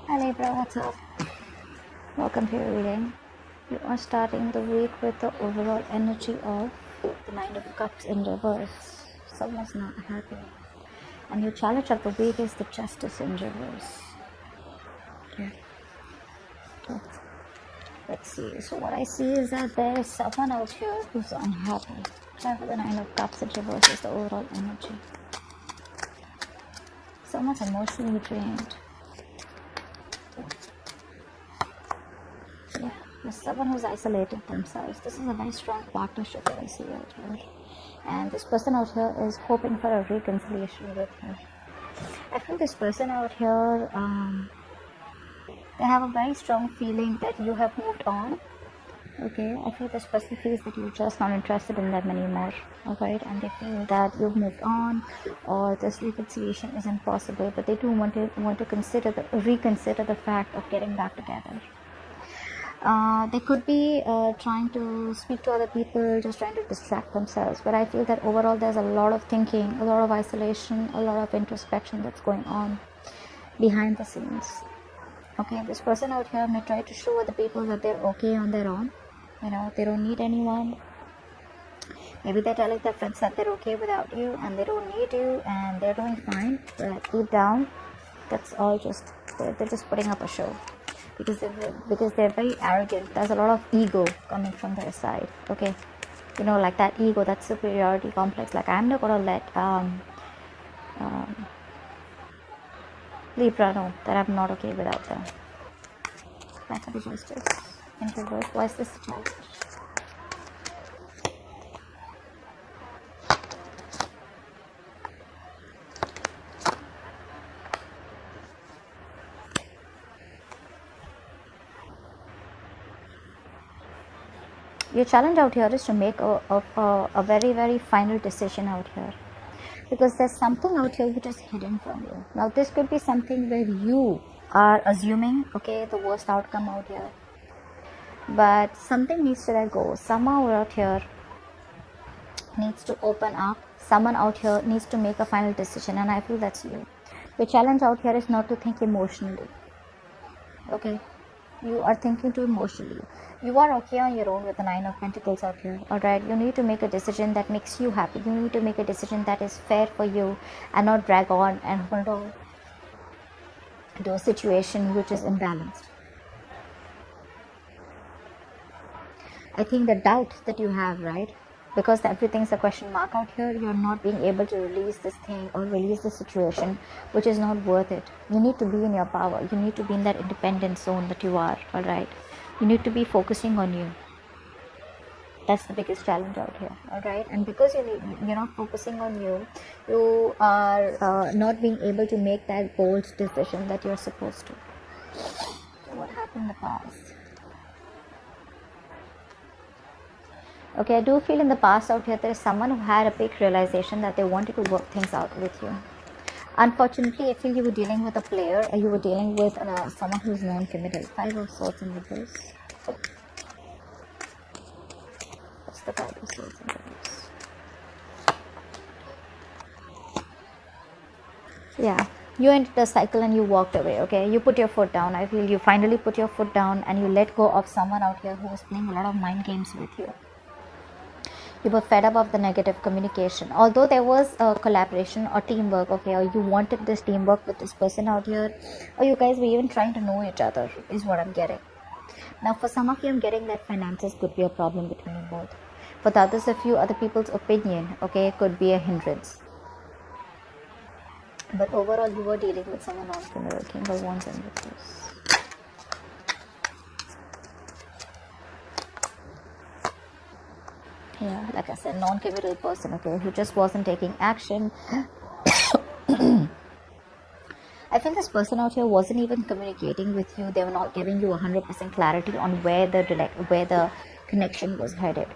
Hi Libra, what's up? Welcome to your reading. You are starting the week with the overall energy of the Nine of Cups in reverse. Someone's not happy. And your challenge of the week is the Justice in reverse. Okay. Let's see. So what I see is that there is someone out here who's unhappy. Try for the Nine of Cups in reverse is the overall energy. Someone's emotionally drained. Yeah, there's someone who's isolated themselves. This is a very strong partnership that I see out here. And this person out here is hoping for a reconciliation with her. I feel this person out here, they have a very strong feeling that you have moved on. Okay, I feel this person feels that you're just not interested in them anymore. Alright, and they feel that you've moved on or this reconciliation isn't possible, but they do want to reconsider the fact of getting back together. They could be trying to speak to other people, just trying to distract themselves. But I feel that overall there's a lot of thinking, a lot of isolation, a lot of introspection that's going on behind the scenes. Okay, this person out here may try to show other people that they're okay on their own. You know, they don't need anyone. Maybe they're telling their friends that they're okay without you and they don't need you and they're doing fine. But deep down, that's all just, they're just putting up a show. Because they're very arrogant. There's a lot of ego coming from their side. Okay, you know, like that ego, that superiority complex. Like, I'm not gonna let Libra know that I'm not okay without them. Back to the Justice in reverse. Why is this the challenge? Your challenge out here is to make a very, very final decision out here. Because there's something out here which is hidden from you. Now, this could be something where you are assuming, okay, the worst outcome out here. But something needs to let go. Someone out here needs to open up. Someone out here needs to make a final decision, and I feel that's you. The challenge out here is not to think emotionally. Okay, you are thinking too emotionally. You are okay on your own with the Nine of Pentacles out here. Alright, you need to make a decision that makes you happy. You need to make a decision that is fair for you and not drag on and hold on to a situation which is imbalanced. I think the doubt that you have, right? Because everything's a question mark out here, you're not being able to release this thing or release the situation, which is not worth it. You need to be in your power. You need to be in that independent zone that you are, alright? You need to be focusing on you. That's the biggest challenge out here, alright? And because you're not focusing on you, you are not being able to make that bold decision that you're supposed to. So what happened in the past? Okay, I do feel in the past out here there is someone who had a big realization that they wanted to work things out with you. Unfortunately, I feel you were dealing with a player or you were dealing with someone who's non-committal. Five of Swords in reverse. What's the Five of Swords in reverse? Yeah, you entered the cycle and you walked away, okay? You put your foot down. I feel you finally put your foot down and you let go of someone out here who was playing a lot of mind games with you. You were fed up of the negative communication. Although there was a collaboration or teamwork, okay, or you wanted this teamwork with this person out here, or you guys were even trying to know each other, is what I'm getting. Now, for some of you, I'm getting that finances could be a problem between you both. For the others of you, other people's opinion, okay, could be a hindrance. But overall, you were dealing with someone non-committal. King of Wands and reverse. Yeah, like I said, non-committal person, okay, who just wasn't taking action. I feel this person out here wasn't even communicating with you. They were not giving you 100% clarity on where the connection was headed.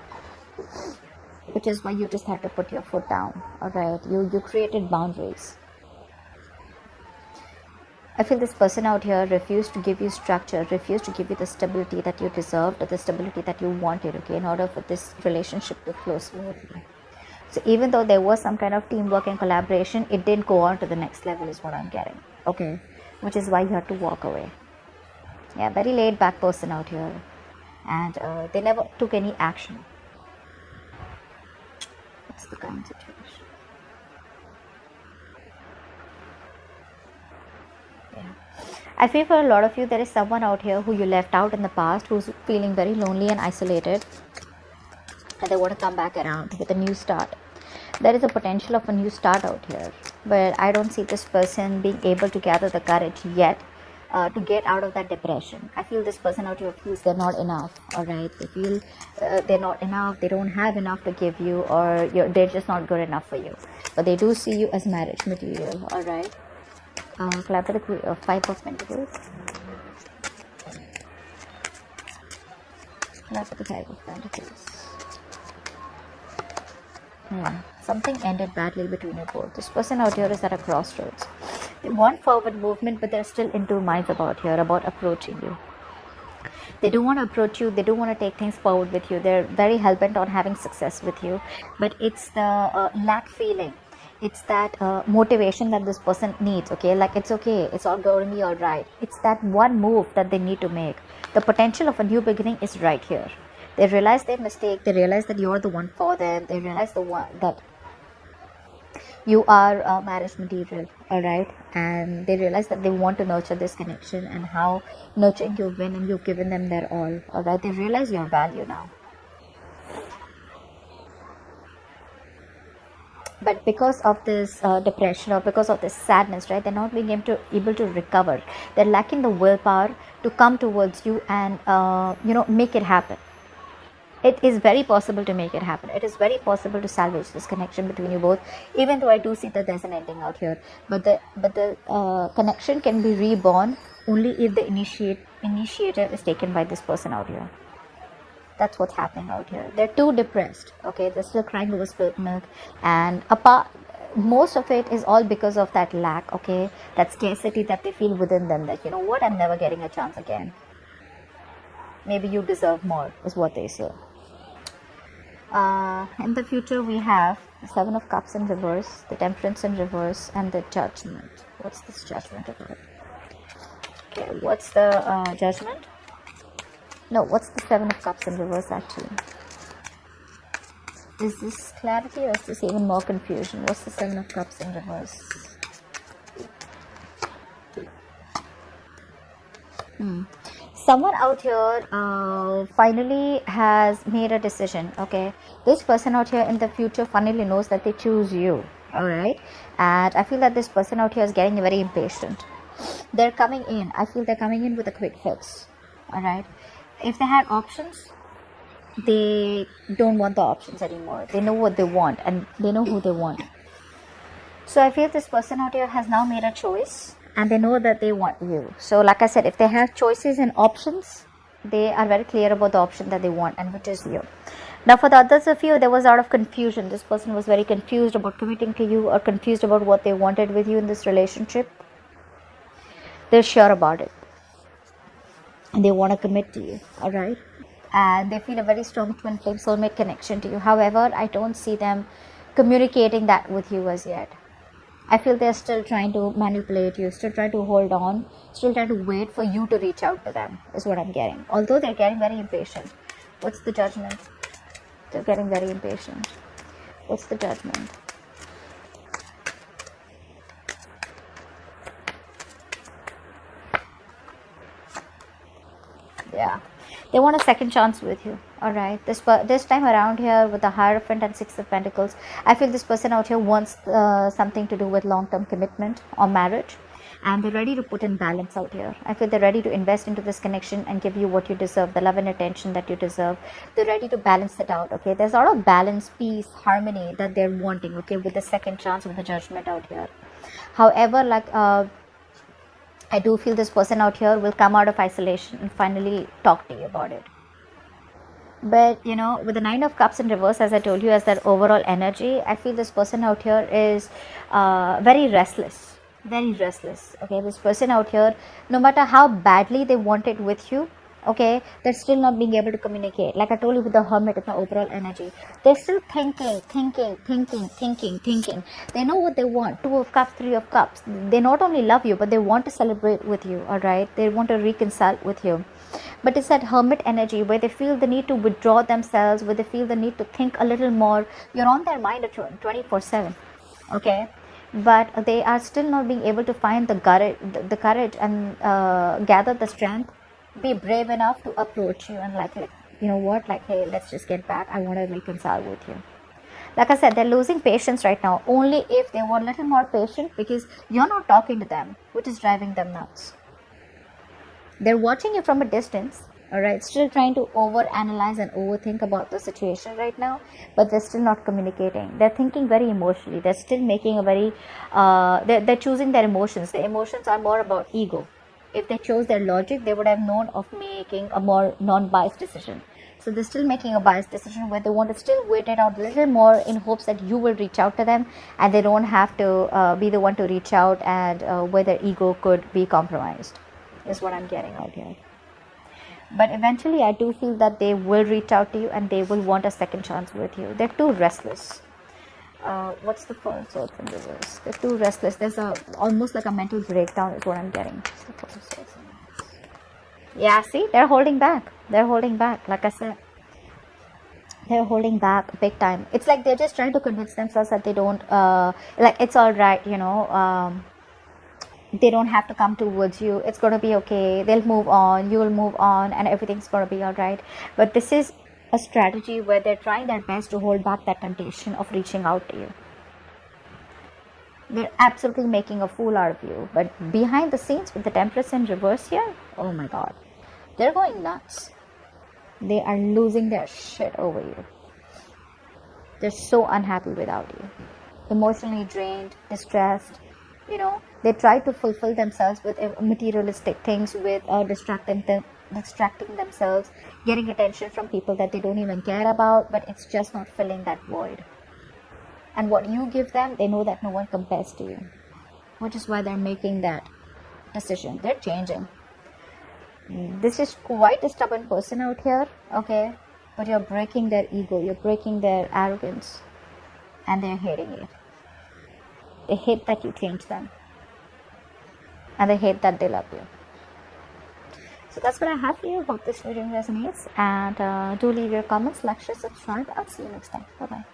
Which is why you just had to put your foot down. Alright, you created boundaries. I feel this person out here refused to give you structure, refused to give you the stability that you deserved or the stability that you wanted, okay, in order for this relationship to flow smoothly. So even though there was some kind of teamwork and collaboration, it didn't go on to the next level is what I'm getting, okay, which is why you had to walk away. Yeah, very laid back person out here, and they never took any action. That's the kind of situation. Yeah. I feel for a lot of you, there is someone out here who you left out in the past, who's feeling very lonely and isolated, and they want to come back around with a new start. There is a potential of a new start out here, but I don't see this person being able to gather the courage yet to get out of that depression. I feel this person out here feels they're not enough, alright? They feel they're not enough, they don't have enough to give you, or they're just not good enough for you. But they do see you as marriage material, alright? Clap for the Five of Pentacles. Clap for the Five of Pentacles. Something ended badly between you both. This person out here is at a crossroads. They want forward movement, but they're still in two minds about approaching you. They do want to approach you, they do want to take things forward with you, they're very hell-bent on having success with you, but it's the lack feeling, it's that motivation that this person needs, okay, like it's okay, it's all going to be all right. It's that one move that they need to make. The potential of a new beginning is right here. They realize their mistake, they realize that you're the one for them, they realize that you are marriage material, alright, and they realize that they want to nurture this connection, and how nurturing you've been and you've given them their all, alright. They realize your value now. But because of this depression, or because of this sadness, right, they're not being able to recover. They're lacking the willpower to come towards you and make it happen. It is very possible to make it happen. It is very possible to salvage this connection between you both, even though I do see that there's an ending out here. But the connection can be reborn only if the initiative is taken by this person out here. That's what's happening out here. They're too depressed, okay? They're still crying over spilt milk, and most of it is all because of that lack, okay? That scarcity that they feel within them, that, you know what, I'm never getting a chance again. Maybe you deserve more, is what they say. In the future, we have the Seven of Cups in reverse, the Temperance in reverse, and the Judgment. What's this Judgment about? Okay, what's the Judgment? No, what's the Seven of Cups in reverse actually? Is this clarity, or is this even more confusion? What's the Seven of Cups in reverse? Someone out here finally has made a decision, okay? This person out here in the future finally knows that they choose you, alright? And I feel that this person out here is getting very impatient. They're coming in. I feel they're coming in with a quick fix, alright? If they had options, they don't want the options anymore. They know what they want, and they know who they want. So I feel this person out here has now made a choice, and they know that they want you. So like I said, if they have choices and options, they are very clear about the option that they want, and which is you. Now for the others of you, there was a lot of confusion. This person was very confused about committing to you, or confused about what they wanted with you in this relationship. They're sure about it, and they want to commit to you, alright? And they feel a very strong twin flame soulmate connection to you. However, I don't see them communicating that with you as yet. I feel they're still trying to manipulate you, still trying to hold on, still trying to wait for you to reach out to them, is what I'm getting. Although they're getting very impatient. What's the Judgment? They're getting very impatient. What's the Judgment? Yeah. They want a second chance with you, alright? This time around here with the Hierophant and Six of Pentacles, I feel this person out here wants something to do with long-term commitment or marriage, and they're ready to put in balance out here. I feel they're ready to invest into this connection and give you what you deserve, the love and attention that you deserve. They're ready to balance it out, okay? There's a lot of balance, peace, harmony that they're wanting, okay, with the second chance, with the Judgment out here. However, like I do feel this person out here will come out of isolation and finally talk to you about it. But, you know, with the Nine of Cups in reverse, as I told you, as that overall energy, I feel this person out here is very restless. Very restless. Okay, this person out here, no matter how badly they want it with you, Okay, they're still not being able to communicate. Like I told you with the hermit, with the overall energy, they're still thinking. They know what they want. 2 of cups, 3 of cups. They not only love you, but they want to celebrate with you. All right, they want to reconcile with you. But it's that hermit energy where they feel the need to withdraw themselves, where they feel the need to think a little more. You're on their mind 24/7. Okay, but they are still not being able to find the courage and gather the strength, be brave enough to approach you and like you know what, like, hey, let's just get back, I want to reconcile with you. Like I said, they're losing patience right now. Only if they were a little more patient, because you're not talking to them, which is driving them nuts. They're watching you from a distance, all right, still trying to over analyze and overthink about the situation right now, but they're still not communicating. They're thinking very emotionally. They're still making a very they're choosing their emotions. The emotions are more about ego. If they chose their logic, they would have known of making a more non-biased decision. So they're still making a biased decision where they want to still wait it out a little more in hopes that you will reach out to them, and they don't have to be the one to reach out, and where their ego could be compromised is what I'm getting out here. But eventually I do feel that they will reach out to you and they will want a second chance with you. They're too restless. What's the first source in reverse? They're too restless. There's almost like a mental breakdown is what I'm getting. Yeah, see, they're holding back. Like I said, they're holding back big time. It's like they're just trying to convince themselves that they don't like, it's all right, they don't have to come towards you. It's going to be okay. They'll move on. You will move on, and everything's going to be all right. But this is a strategy where they're trying their best to hold back that temptation of reaching out to you. They're absolutely making a fool out of you. But behind the scenes, with the Temperance in reverse here, oh my God, they're going nuts. They are losing their shit over you. They're so unhappy without you. Emotionally drained, distressed. They try to fulfill themselves with materialistic things, with distracting themselves, getting attention from people that they don't even care about, but it's just not filling that void. And what you give them, they know that no one compares to you, which is why they're making that decision. They're changing. This is quite a stubborn person out here, okay, but you're breaking their ego, you're breaking their arrogance, and they're hating it. They hate that you change them, and they hate that they love you. So that's what I have for you. Hope this video resonates, and do leave your comments, like, share, subscribe. I'll see you next time. Bye bye.